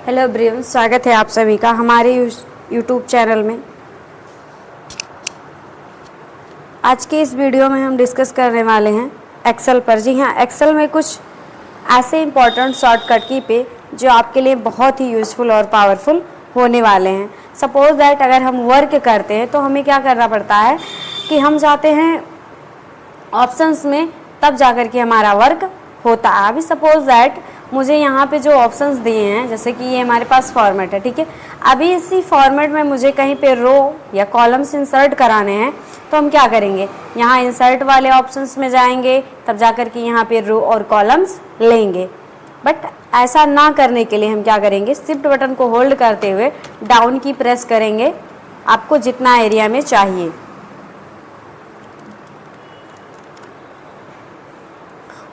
Hello everyone, स्वागत है आप सभी का हमारे यूट्यूब चैनल में। आज के इस वीडियो में हम डिस्कस करने वाले हैं एक्सेल पर। जी हाँ, एक्सेल में कुछ ऐसे इम्पॉर्टेंट शॉर्टकट की पे जो आपके लिए बहुत ही यूज़फुल और पावरफुल होने वाले हैं। सपोज़ दैट अगर हम वर्क करते हैं तो हमें क्या करना पड़ता है कि हम जाते हैं ऑप्शंस में, तब जाकर के हमारा वर्क होता है। अभी सपोज़ दैट मुझे यहाँ पे जो ऑप्शंस दिए हैं, जैसे कि ये हमारे पास फॉर्मेट है, ठीक है। अभी इसी फॉर्मेट में मुझे कहीं पे रो या कॉलम्स इंसर्ट कराने हैं, तो हम क्या करेंगे, यहाँ इंसर्ट वाले ऑप्शंस में जाएंगे, तब जाकर के यहाँ पे रो और कॉलम्स लेंगे। बट ऐसा ना करने के लिए हम क्या करेंगे, शिफ्ट बटन को होल्ड करते हुए डाउन की प्रेस करेंगे, आपको जितना एरिया में चाहिए।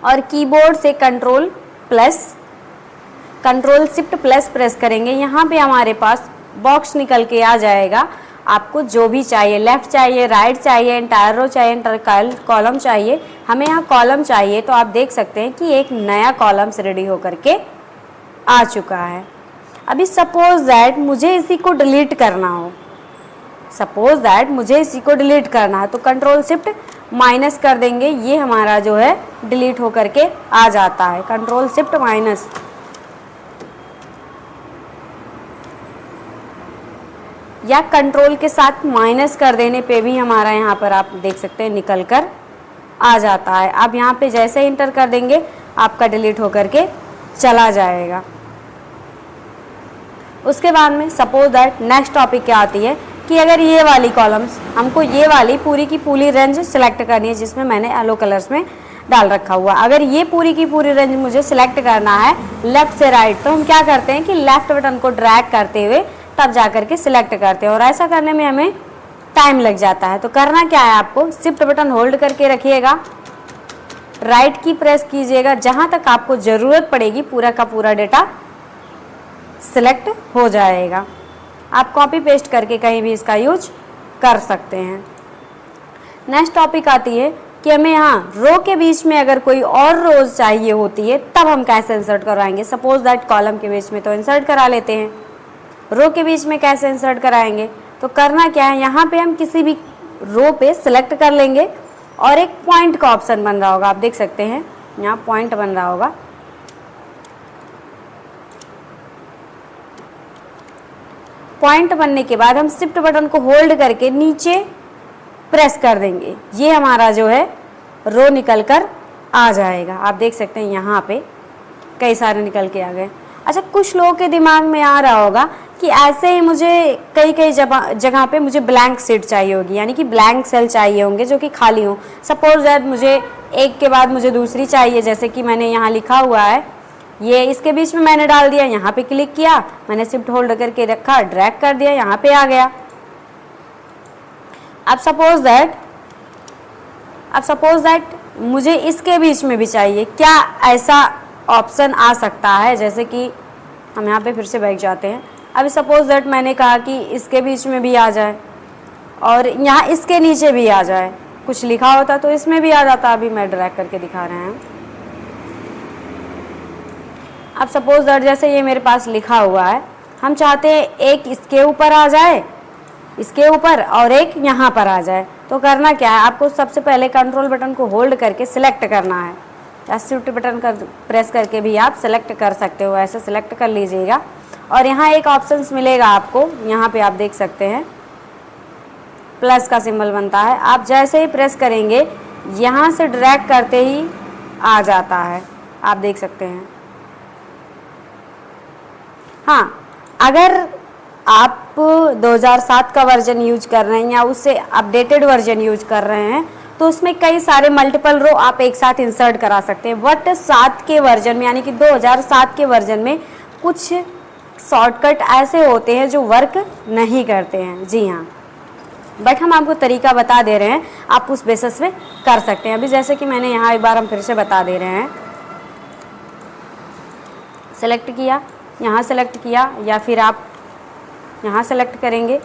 और कीबोर्ड से कंट्रोल शिफ्ट प्लस प्रेस करेंगे। यहाँ पे हमारे पास बॉक्स निकल के आ जाएगा। आपको जो भी चाहिए, लेफ़्ट चाहिए, राइट चाहिए, एंटायर रो चाहिए, एंटायर कॉलम चाहिए, हमें यहाँ कॉलम चाहिए। तो आप देख सकते हैं कि एक नया कॉलम्स रेडी होकर के आ चुका है। अभी सपोज दैट मुझे इसी को डिलीट करना हो, तो कंट्रोल शिफ्ट माइनस कर देंगे, ये हमारा जो है डिलीट होकर के आ जाता है। कंट्रोल शिफ्ट माइनस, या कंट्रोल के साथ माइनस कर देने पे भी हमारा यहाँ पर आप देख सकते हैं निकल कर आ जाता है। अब यहाँ पे जैसे इंटर कर देंगे आपका डिलीट होकर के चला जाएगा। उसके बाद में सपोज दैट नेक्स्ट टॉपिक क्या आती है कि अगर ये वाली कॉलम्स, हमको ये वाली पूरी की पूरी रेंज सिलेक्ट करनी है, जिसमें मैंने येलो कलर्स में डाल रखा हुआ। अगर ये पूरी की पूरी रेंज मुझे सिलेक्ट करना है लेफ्ट से राइट, तो हम क्या करते हैं कि लेफ्ट बटन को ड्रैग करते हुए तब जा कर के सिलेक्ट करते हैं, और ऐसा करने में हमें टाइम लग जाता है। तो करना क्या है, आपको शिफ्ट बटन होल्ड करके रखिएगा, राइट की प्रेस कीजिएगा, जहाँ तक आपको ज़रूरत पड़ेगी पूरा का पूरा डेटा सिलेक्ट हो जाएगा। आप कॉपी पेस्ट करके कहीं भी इसका यूज कर सकते हैं। नेक्स्ट टॉपिक आती है कि हमें यहाँ रो के बीच में अगर कोई और रोज चाहिए होती है, तब हम कैसे इंसर्ट करवाएंगे। सपोज दैट कॉलम के बीच में तो इंसर्ट करा लेते हैं, रो के बीच में कैसे इंसर्ट कराएंगे। तो करना क्या है, यहाँ पे हम किसी भी रो पे सिलेक्ट कर लेंगे और एक पॉइंट का ऑप्शन बन रहा होगा, आप देख सकते हैं यहाँ पॉइंट बन रहा होगा। पॉइंट बनने के बाद हम शिफ्ट बटन को होल्ड करके नीचे प्रेस कर देंगे, ये हमारा जो है रो निकल कर आ जाएगा। आप देख सकते हैं यहाँ पे कई सारे निकल के आ गए। अच्छा, कुछ लोगों के दिमाग में आ रहा होगा कि ऐसे ही मुझे कई जगह पे मुझे ब्लैंक शीट चाहिए होगी, यानी कि ब्लैंक सेल चाहिए होंगे जो कि खाली हो। सपोज दैट मुझे एक के बाद मुझे दूसरी चाहिए, जैसे कि मैंने यहाँ लिखा हुआ है, ये इसके बीच में मैंने डाल दिया, यहाँ पे क्लिक किया, मैंने शिफ्ट होल्ड करके रखा, ड्रैग कर दिया, यहाँ पे आ गया। अब सपोज दैट मुझे इसके बीच में भी चाहिए, क्या ऐसा ऑप्शन आ सकता है। जैसे कि हम यहाँ पे फिर से बैठ जाते हैं। अभी सपोज दैट मैंने कहा कि इसके बीच में भी आ जाए और यहाँ इसके नीचे भी आ जाए, कुछ लिखा होता तो इसमें भी आ जाता। अभी मैं ड्रैग करके दिखा रहे हैं। अब सपोज दैट जैसे ये मेरे पास लिखा हुआ है, हम चाहते हैं एक इसके ऊपर आ जाए, इसके ऊपर, और एक यहाँ पर आ जाए। तो करना क्या है, आपको सबसे पहले कंट्रोल बटन को होल्ड करके सिलेक्ट करना है, या शिफ्ट बटन प्रेस करके भी आप सिलेक्ट कर सकते हो, ऐसे सिलेक्ट कर लीजिएगा। और यहाँ एक ऑप्शंस मिलेगा आपको, यहाँ पे आप देख सकते हैं प्लस का सिंबल बनता है। आप जैसे ही प्रेस करेंगे यहाँ से ड्रैग करते ही आ जाता है, आप देख सकते हैं। हाँ, अगर आप 2007 का वर्जन यूज कर रहे हैं या उससे अपडेटेड वर्जन यूज कर रहे हैं, तो उसमें कई सारे मल्टीपल रो आप एक साथ इंसर्ट करा सकते हैं। बट 7 के वर्जन में, यानी कि 2007 के वर्जन में कुछ शॉर्टकट ऐसे होते हैं जो वर्क नहीं करते हैं। जी हाँ, बट हम आपको तरीका बता दे रहे हैं, आप उस बेसिस पे कर सकते हैं। अभी जैसे कि मैंने यहाँ एक बार हम फिर से बता दे रहे हैं, सेलेक्ट किया, यहाँ सेलेक्ट किया, या फिर आप यहाँ सेलेक्ट करेंगे।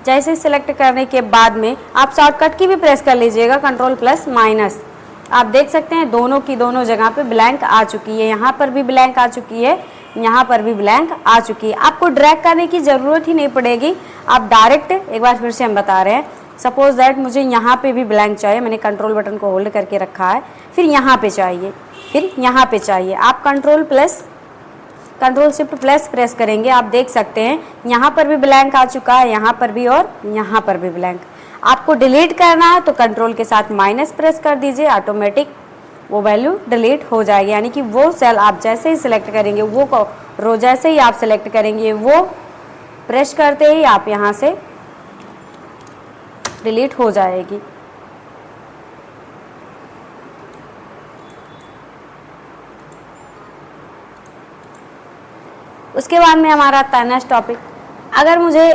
जैसे सेलेक्ट करने के बाद में आप शॉर्टकट की भी प्रेस कर लीजिएगा, कंट्रोल प्लस माइनस। आप देख सकते हैं दोनों की दोनों जगह पे ब्लैंक आ चुकी है, यहाँ पर भी ब्लैंक आ चुकी है, यहाँ पर भी ब्लैंक आ चुकी है। आपको ड्रैग करने की ज़रूरत ही नहीं पड़ेगी, आप डायरेक्ट, एक बार फिर से हम बता रहे हैं, सपोज दैट मुझे यहाँ पे भी ब्लैंक चाहिए, मैंने कंट्रोल बटन को होल्ड करके रखा है, फिर यहाँ पे चाहिए, फिर यहाँ पे चाहिए, आप कंट्रोल शिफ्ट प्लस प्रेस करेंगे, आप देख सकते हैं यहाँ पर भी ब्लैंक आ चुका है, यहाँ पर भी और यहाँ पर भी ब्लैंक। आपको डिलीट करना है तो कंट्रोल के साथ माइनस प्रेस कर दीजिए, ऑटोमेटिक वो वैल्यू डिलीट हो जाएगी। यानी कि वो सेल आप जैसे ही सिलेक्ट करेंगे, वो रो जैसे ही आप सिलेक्ट करेंगे, वो प्रेस करते ही आप यहाँ से डिलीट हो जाएगी। उसके बाद में हमारा आता है नेक्स्ट टॉपिक। अगर मुझे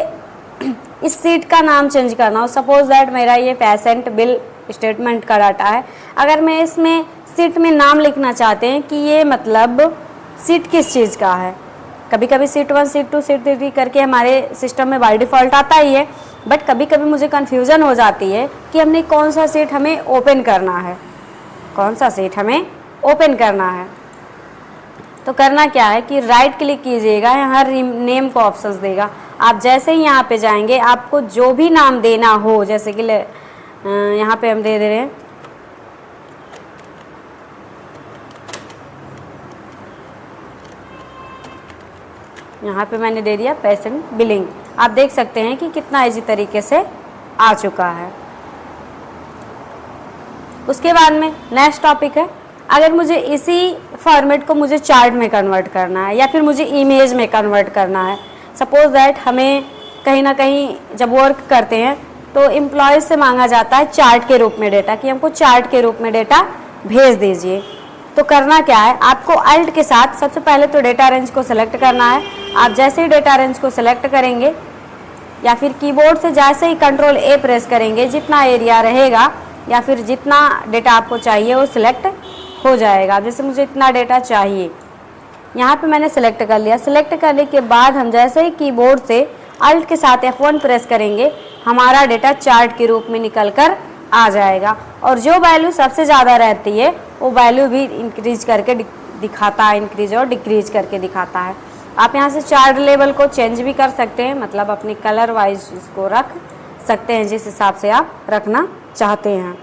इस सीट का नाम चेंज करना हो, सपोज दैट मेरा ये पेशेंट बिल स्टेटमेंट का डाटा है, अगर मैं इसमें सीट में नाम लिखना चाहते हैं कि ये मतलब सीट किस चीज़ का है, कभी कभी सीट 1, सीट 2, सीट 3 करके हमारे सिस्टम में बाय डिफ़ॉल्ट आता ही है, बट कभी कभी मुझे कन्फ्यूज़न हो जाती है कि हमने कौन सा सीट हमें ओपन करना है, कौन सा सीट हमें ओपन करना है। तो करना क्या है कि राइट क्लिक कीजिएगा, यहाँ नेम को ऑप्शंस देगा, आप जैसे ही यहाँ पे जाएंगे आपको जो भी नाम देना हो, जैसे कि यहाँ पे हम दे रहे हैं यहाँ पे मैंने दे दिया पेशेंट बिलिंग। आप देख सकते हैं कि कितना इजी तरीके से आ चुका है। उसके बाद में नेक्स्ट टॉपिक है, अगर मुझे इसी फॉर्मेट को मुझे चार्ट में कन्वर्ट करना है या फिर मुझे इमेज में कन्वर्ट करना है। सपोज दैट हमें कहीं ना कहीं जब वर्क करते हैं तो एम्प्लॉयज़ से मांगा जाता है चार्ट के रूप में डेटा, कि हमको चार्ट के रूप में डेटा भेज दीजिए। तो करना क्या है, आपको अल्ट के साथ सबसे पहले तो डेटा रेंज को सिलेक्ट करना है। आप जैसे ही डेटा रेंज को सिलेक्ट करेंगे या फिर कीबोर्ड से जैसे ही कंट्रोल ए प्रेस करेंगे, जितना एरिया रहेगा या फिर जितना डेटा आपको चाहिए वो सिलेक्ट हो जाएगा। जैसे मुझे इतना डेटा चाहिए, यहाँ पे मैंने सिलेक्ट कर लिया। सिलेक्ट करने के बाद हम जैसे ही कीबोर्ड से अल्ट के साथ F1 प्रेस करेंगे, हमारा डेटा चार्ट के रूप में निकल कर आ जाएगा। और जो वैल्यू सबसे ज़्यादा रहती है वो वैल्यू भी इंक्रीज करके दिखाता है, इंक्रीज और डिक्रीज करके दिखाता है। आप यहाँ से चार्ट लेवल को चेंज भी कर सकते हैं, मतलब अपने कलर वाइज इसको रख सकते हैं जिस हिसाब से आप रखना चाहते हैं।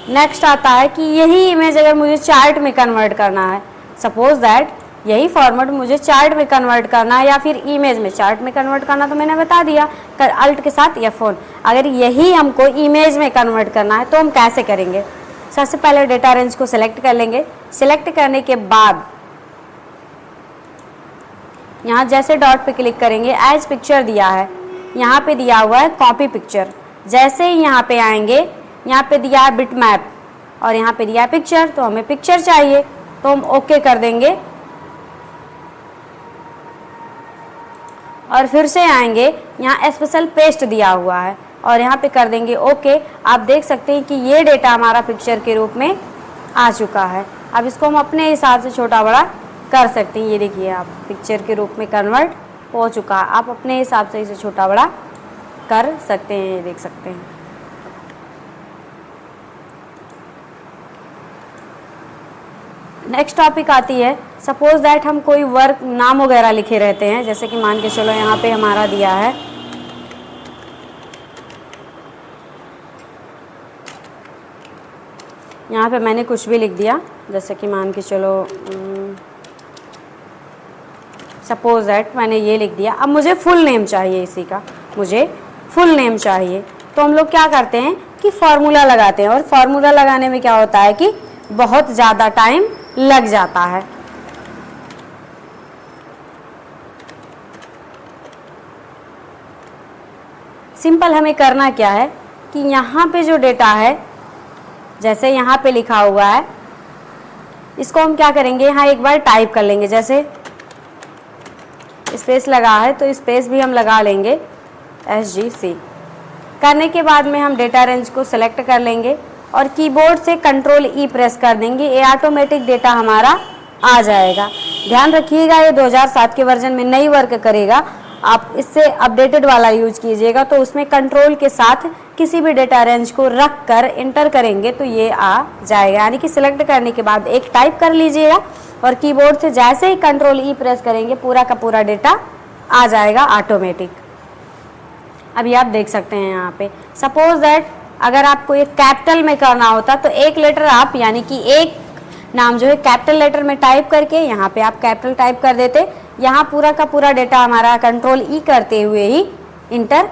नेक्स्ट आता है कि यही इमेज अगर मुझे चार्ट में कन्वर्ट करना है, सपोज दैट यही फॉर्मेट मुझे चार्ट में कन्वर्ट करना है या फिर इमेज में, चार्ट में कन्वर्ट करना तो मैंने बता दिया अल्ट के साथ F1। अगर यही हमको इमेज में कन्वर्ट करना है तो हम कैसे करेंगे, सबसे पहले डेटा रेंज को सिलेक्ट कर लेंगे। सिलेक्ट करने के बाद यहाँ जैसे डॉट पे क्लिक करेंगे, एज पिक्चर दिया है, यहाँ पे दिया हुआ है कॉपी पिक्चर। जैसे ही यहाँ पे आएंगे, यहाँ पे दिया है बिट मैप और यहाँ पे दिया है पिक्चर, तो हमें पिक्चर चाहिए तो हम ओके कर देंगे और फिर से आएंगे, यहाँ स्पेशल पेस्ट दिया हुआ है और यहाँ पे कर देंगे ओके। आप देख सकते हैं कि ये डेटा हमारा पिक्चर के रूप में आ चुका है। अब इसको हम अपने हिसाब से छोटा बड़ा कर सकते हैं। ये देखिए आप पिक्चर के रूप में कन्वर्ट हो चुका है, आप अपने हिसाब से इसे छोटा बड़ा कर सकते हैं, ये देख सकते हैं। नेक्स्ट टॉपिक आती है, सपोज दैट हम कोई वर्क नाम वगैरह लिखे रहते हैं, जैसे कि मान के चलो यहाँ पे हमारा दिया है यहाँ पे मैंने कुछ भी लिख दिया, जैसे कि मान के चलो सपोज दैट मैंने ये लिख दिया। अब मुझे फुल नेम चाहिए, इसी का मुझे फुल नेम चाहिए, तो हम लोग क्या करते हैं कि फार्मूला लगाते हैं। और फार्मूला लगाने में क्या होता है कि बहुत ज़्यादा टाइम लग जाता है। सिंपल हमें करना क्या है कि यहाँ पे जो डेटा है, जैसे यहाँ पे लिखा हुआ है, इसको हम क्या करेंगे, यहाँ एक बार टाइप कर लेंगे। जैसे स्पेस लगा है तो स्पेस भी हम लगा लेंगे, SGC। करने के बाद में हम डेटा रेंज को सिलेक्ट कर लेंगे और कीबोर्ड से कंट्रोल E प्रेस कर देंगे, ये ऑटोमेटिक डेटा हमारा आ जाएगा। ध्यान रखिएगा ये 2007 के वर्जन में नहीं वर्क करेगा, आप इससे अपडेटेड वाला यूज कीजिएगा तो उसमें कंट्रोल के साथ किसी भी डेटा रेंज को रख कर इंटर करेंगे तो ये आ जाएगा। यानी कि सिलेक्ट करने के बाद एक टाइप कर लीजिएगा और कीबोर्ड से जैसे ही कंट्रोल ई प्रेस करेंगे पूरा का पूरा डेटा आ जाएगा ऑटोमेटिक। अभी आप देख सकते हैं यहाँ पे सपोज दैट अगर आपको ये कैपिटल में करना होता तो एक लेटर आप यानी कि एक नाम जो है कैपिटल लेटर में टाइप करके यहाँ पे आप कैपिटल टाइप कर देते, यहाँ पूरा का पूरा डेटा हमारा कंट्रोल ई करते हुए ही इंटर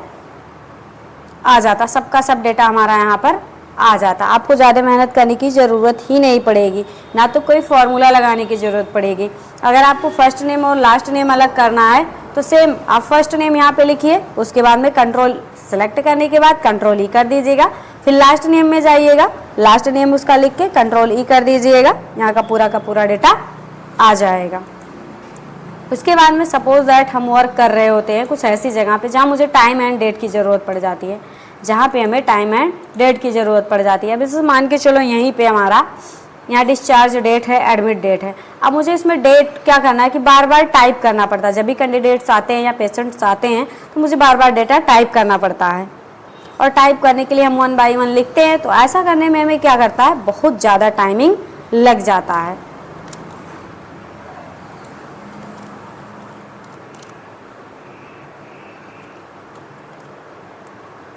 आ जाता, सबका सब डेटा हमारा यहाँ पर आ जाता। आपको ज़्यादा मेहनत करने की ज़रूरत ही नहीं पड़ेगी, ना तो कोई फॉर्मूला लगाने की ज़रूरत पड़ेगी। अगर आपको फर्स्ट नेम और लास्ट नेम अलग करना है तो सेम आप फर्स्ट नेम यहाँ पे लिखिए, उसके बाद में कंट्रोल सेलेक्ट करने के बाद कंट्रोल ई कर दीजिएगा, फिर लास्ट नेम में जाइएगा, लास्ट नेम उसका लिख के कंट्रोल ई कर दीजिएगा, यहाँ का पूरा डेटा आ जाएगा। उसके बाद में सपोज दैट हम वर्क कर रहे होते हैं कुछ ऐसी जगह पे जहाँ मुझे टाइम एंड डेट की ज़रूरत पड़ जाती है, जहाँ पे हमें टाइम एंड डेट की ज़रूरत पड़ जाती है। अब इसे मान के चलो यहीं पे हमारा यहाँ डिस्चार्ज डेट है, एडमिट डेट है। अब मुझे इसमें डेट क्या करना है कि बार बार टाइप करना पड़ता है, जब भी कैंडिडेट्स आते हैं या पेशेंट्स आते हैं तो मुझे बार बार डेटा टाइप करना पड़ता है, और टाइप करने के लिए हम 1 बाय 1 लिखते हैं, तो ऐसा करने में हमें क्या करता है बहुत ज़्यादा टाइमिंग लग जाता है।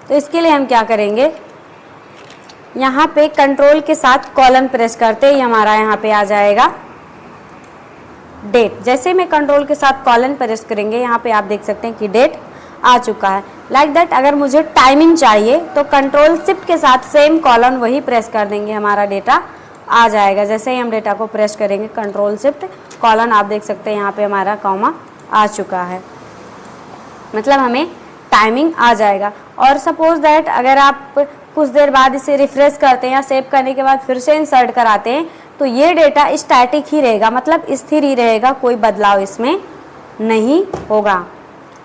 तो इसके लिए हम क्या करेंगे, यहाँ पे कंट्रोल के साथ कॉलन प्रेस करते ही हमारा यहाँ पे आ जाएगा डेट। जैसे में कंट्रोल के साथ कॉलन प्रेस करेंगे यहाँ पे आप देख सकते हैं कि डेट आ चुका है। लाइक दैट अगर मुझे टाइमिंग चाहिए तो कंट्रोल शिफ्ट के साथ सेम कॉलन वही प्रेस कर देंगे, हमारा डेटा आ जाएगा। जैसे ही हम डेटा को प्रेस करेंगे कंट्रोल शिफ्ट कॉलन, आप देख सकते हैं यहाँ पे हमारा कॉमा आ चुका है, मतलब हमें टाइमिंग आ जाएगा। और सपोज दैट अगर आप कुछ देर बाद इसे रिफ्रेश करते हैं या सेव करने के बाद फिर से इंसर्ट कराते हैं तो ये डेटा स्टैटिक ही रहेगा, मतलब स्थिर ही रहेगा, कोई बदलाव इसमें नहीं होगा।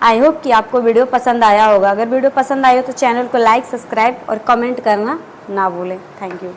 आई होप कि आपको वीडियो पसंद आया होगा। अगर वीडियो पसंद आई हो तो चैनल को लाइक, सब्सक्राइब और कमेंट करना ना भूलें। Thank you.